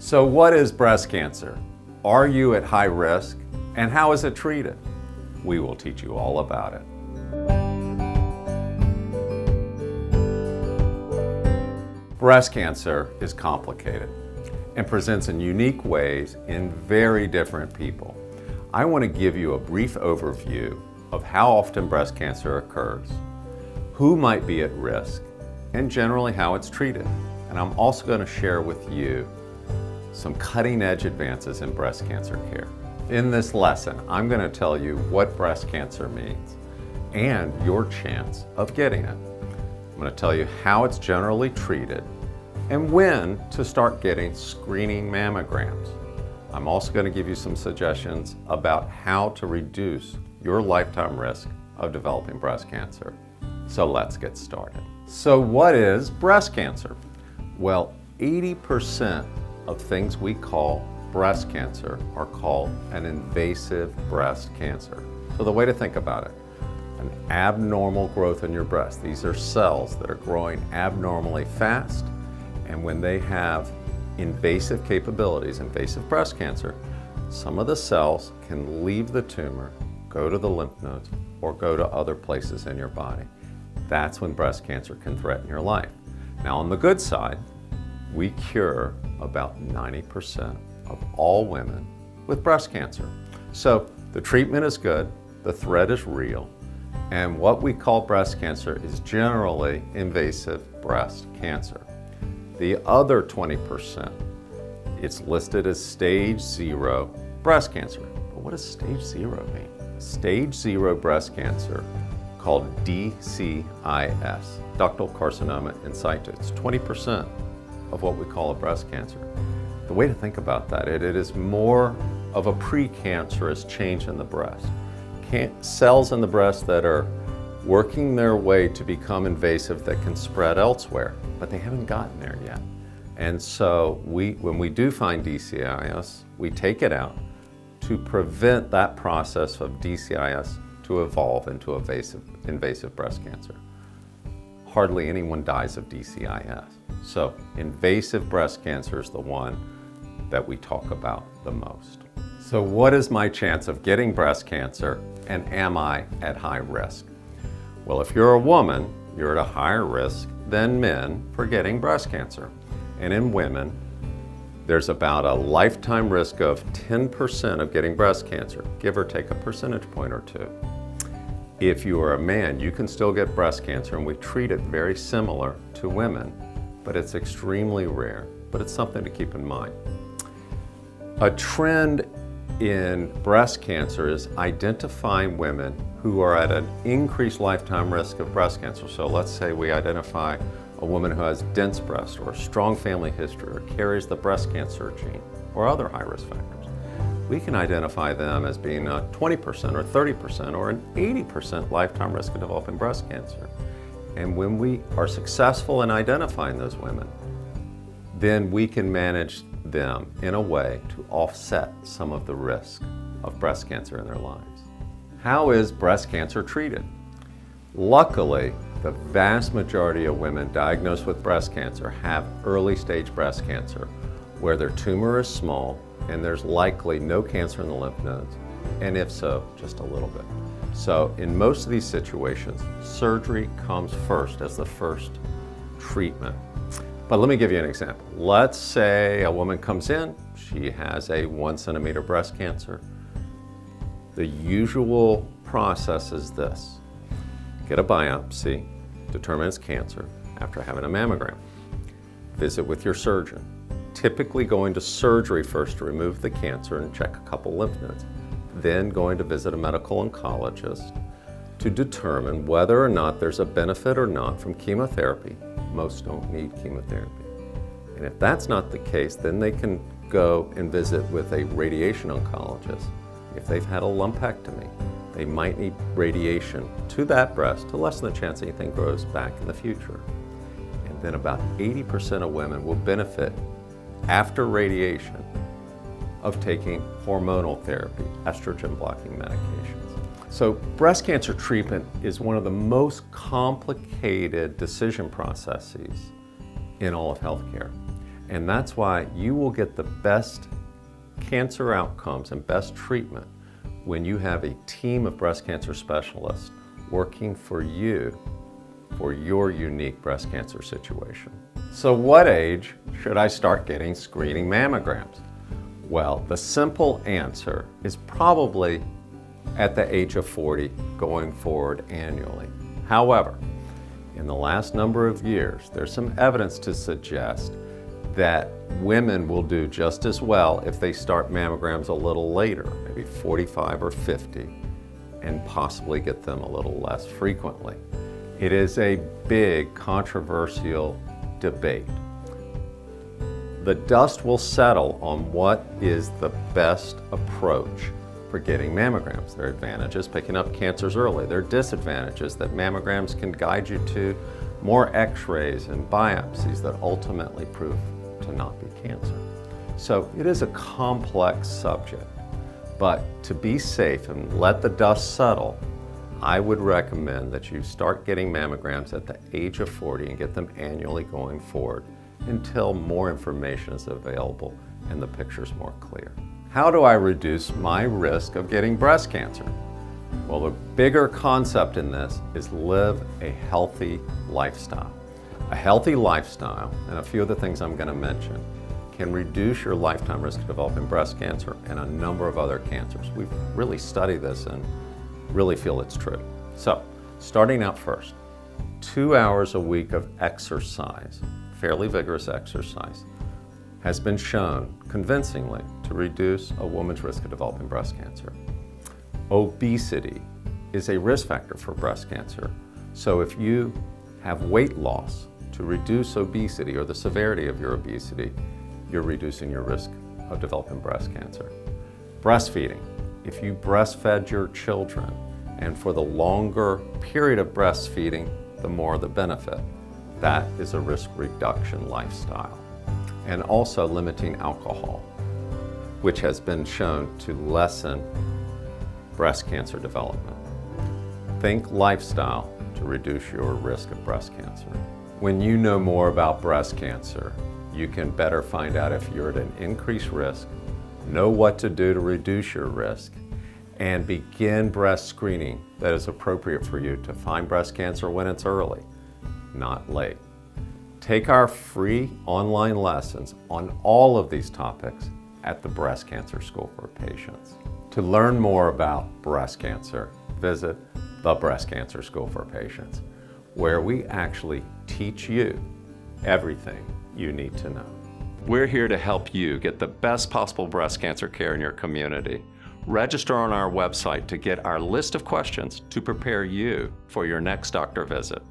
So what is breast cancer? Are you at high risk? And how is it treated? We will teach you all about it. Breast cancer is complicated and presents in unique ways in very different people. I want to give you a brief overview of how often breast cancer occurs, who might be at risk, and generally how it's treated. And I'm also going to share with you some cutting-edge advances in breast cancer care. In this lesson, I'm going to tell you what breast cancer means and your chance of getting it. I'm going to tell you how it's generally treated and when to start getting screening mammograms. I'm also going to give you some suggestions about how to reduce your lifetime risk of developing breast cancer. So let's get started. So what is breast cancer? Well, 80% of things we call breast cancer are called an invasive breast cancer. So the way to think about it, an abnormal growth in your breast. These are cells that are growing abnormally fast, and when they have invasive capabilities, invasive breast cancer, some of the cells can leave the tumor, go to the lymph nodes, or go to other places in your body. That's when breast cancer can threaten your life. Now on the good side, we cure about 90% of all women with breast cancer. So the treatment is good, the threat is real, and what we call breast cancer is generally invasive breast cancer. The other 20%, it's listed as stage 0 breast cancer. But what does stage 0 mean? Stage 0 breast cancer, called DCIS, ductal carcinoma in situ. It's 20% of what we call a breast cancer. The way to think about that, it is more of a precancerous change in the breast. Cells in the breast that are working their way to become invasive that can spread elsewhere, but they haven't gotten there yet. And so when we do find DCIS, we take it out to prevent that process of DCIS to evolve into invasive breast cancer. Hardly anyone dies of DCIS. So invasive breast cancer is the one that we talk about the most. So what is my chance of getting breast cancer, and am I at high risk? Well, if you're a woman, you're at a higher risk than men for getting breast cancer. And in women, there's about a lifetime risk of 10% of getting breast cancer, give or take a percentage point or two. If you are a man, you can still get breast cancer, and we treat it very similar to women, but it's extremely rare, but it's something to keep in mind. A trend in breast cancer is identifying women who are at an increased lifetime risk of breast cancer. So let's say we identify a woman who has dense breast or a strong family history or carries the breast cancer gene or other high-risk factors. We can identify them as being a 20% or 30% or an 80% lifetime risk of developing breast cancer. And when we are successful in identifying those women, then we can manage them in a way to offset some of the risk of breast cancer in their lives. How is breast cancer treated? Luckily, the vast majority of women diagnosed with breast cancer have early stage breast cancer, where their tumor is small and there's likely no cancer in the lymph nodes, and if so, just a little bit. So in most of these situations, surgery comes first as the first treatment. But let me give you an example. Let's say a woman comes in, she has a 1 centimeter breast cancer. The usual process is this: get a biopsy, determine it's cancer after having a mammogram. Visit with your surgeon. Typically going to surgery first to remove the cancer and check a couple lymph nodes. Then going to visit a medical oncologist to determine whether or not there's a benefit or not from chemotherapy. Most don't need chemotherapy. And if that's not the case, then they can go and visit with a radiation oncologist. If they've had a lumpectomy, they might need radiation to that breast to lessen the chance anything grows back in the future. And then about 80% of women will benefit after radiation of taking hormonal therapy, estrogen blocking medications. So breast cancer treatment is one of the most complicated decision processes in all of healthcare. And that's why you will get the best cancer outcomes and best treatment when you have a team of breast cancer specialists working for you for your unique breast cancer situation. So what age should I start getting screening mammograms? Well, the simple answer is probably at the age of 40 going forward annually. However, in the last number of years, there's some evidence to suggest that women will do just as well if they start mammograms a little later, maybe 45 or 50, and possibly get them a little less frequently. It is a big controversial debate. The dust will settle on what is the best approach for getting mammograms. There are advantages picking up cancers early. There are disadvantages that mammograms can guide you to more x-rays and biopsies that ultimately prove to not be cancer. So it is a complex subject, but to be safe and let the dust settle, I would recommend that you start getting mammograms at the age of 40 and get them annually going forward until more information is available and the picture's more clear. How do I reduce my risk of getting breast cancer? Well, the bigger concept in this is live a healthy lifestyle. A healthy lifestyle, and a few of the things I'm going to mention, can reduce your lifetime risk of developing breast cancer and a number of other cancers. We've really studied this and really feel it's true. So, starting out first, 2 hours a week of exercise, fairly vigorous exercise, has been shown convincingly to reduce a woman's risk of developing breast cancer. Obesity is a risk factor for breast cancer. So if you have weight loss to reduce obesity or the severity of your obesity, you're reducing your risk of developing breast cancer. Breastfeeding. If you breastfed your children, and for the longer period of breastfeeding, the more the benefit. That is a risk reduction lifestyle. And also limiting alcohol, which has been shown to lessen breast cancer development. Think lifestyle to reduce your risk of breast cancer. When you know more about breast cancer, you can better find out if you're at an increased risk, know what to do to reduce your risk, and begin breast screening that is appropriate for you to find breast cancer when it's early, not late. Take our free online lessons on all of these topics at the Breast Cancer School for Patients. To learn more about breast cancer, visit the Breast Cancer School for Patients, where we actually teach you everything you need to know. We're here to help you get the best possible breast cancer care in your community. Register on our website to get our list of questions to prepare you for your next doctor visit.